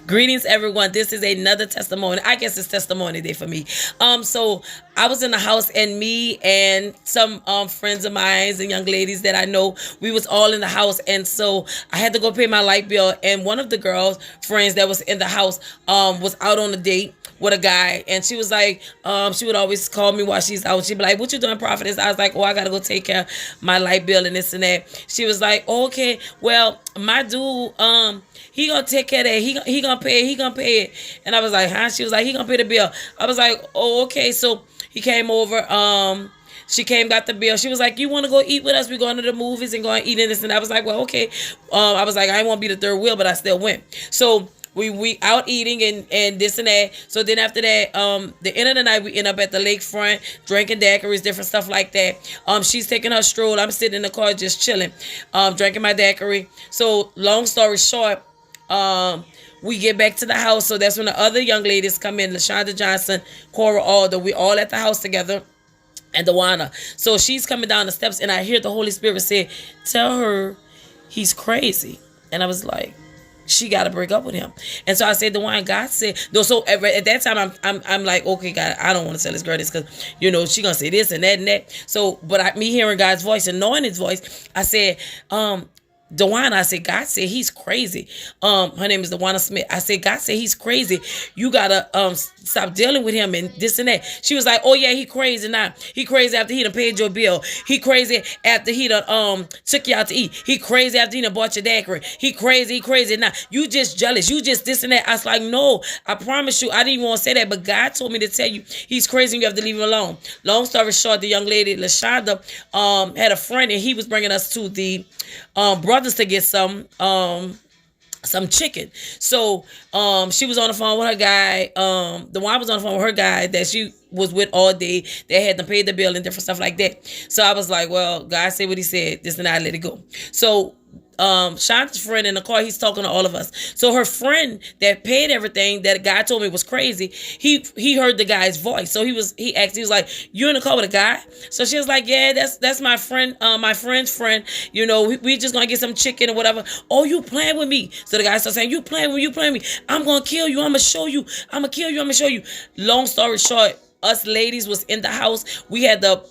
Greetings, everyone. This is another testimony. I guess it's testimony day for me. So I was in the house, and me and some friends of mine and young ladies that I know, we was all in the house, and so I had to go pay my light bill. And one of the girls' friends that was in the house was out on a date with a guy, and she was like, she would always call me while she's out. She'd be like, "What you doing, Prophetess?" I was like, "Oh, I gotta go take care of my light bill and this and that." She was like, "Oh, okay, well, my dude, he gonna take care of that. He gonna pay it. He gonna pay it." And I was like, "Huh?" She was like, "He gonna pay the bill." I was like, "Oh, okay." So he came over. She came, got the bill. She was like, "You want to go eat with us? We're going to the movies and going to eat in this." And I was like, "Well, okay." I was like, "I didn't want to be the third wheel," but I still went. So we out eating and this and that. So then after that, the end of the night, we end up at the lakefront drinking daiquiris, different stuff like that. She's taking her stroll. I'm sitting in the car just chilling, drinking my daiquiri. So long story short, we get back to the house. So that's when the other young ladies come in, LaShonda Johnson, Cora Alder. We all at the house together. And Dewana. So she's coming down the steps, and I hear the Holy Spirit say, "Tell her he's crazy." And I was like, she got to break up with him. And so I said, "Dewana, God said," no. So at that time, I'm like, "Okay, God, I don't want to tell this girl this because, she gonna say this and that and that." So, but me hearing God's voice and knowing His voice, I said, "Dewana," I said, "God said he's crazy." Her name is Dewana Smith. I said, "God said he's crazy. You gotta stop dealing with him and this and that." She was like, "Oh yeah, he crazy now. He crazy after he done paid your bill. He crazy after he done took you out to eat. He crazy after he done bought your daiquiri. He crazy now. You just jealous. You just this and that." I was like, "No, I promise you, I didn't even want to say that, but God told me to tell you he's crazy and you have to leave him alone." Long story short, the young lady LaShonda had a friend, and he was bringing us to the brothers to get some chicken. So she was on the phone with her guy. The one was on the phone with her guy that she was with all day. They had to pay the bill and different stuff like that. So I was like, "Well, God said what He said. This and I let it go." So Shanta's friend in the car, he's talking to all of us. So her friend that paid everything, that guy told me was crazy, he heard the guy's voice. So he asked, he was like, "You in the car with a guy?" So she was like, "Yeah, that's my friend, my friend's friend. We just gonna get some chicken or whatever." "Oh, you playing with me?" So the guy started saying, "You playing with me? I'm gonna kill you. I'm gonna show you. I'm gonna kill you. I'm gonna show you." Long story short, us ladies was in the house. We had to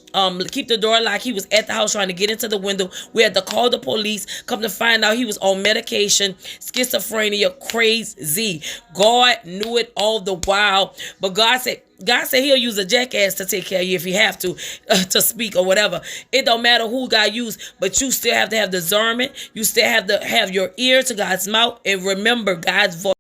keep the door locked. He was at the house trying to get into the window. We had to call the police. Come to find out, he was on medication, schizophrenia, crazy. God knew it all the while, but God said He'll use a jackass to take care of you if He have to speak or whatever. It don't matter who God used, but you still have to have discernment. You still have to have your ear to God's mouth and remember God's voice.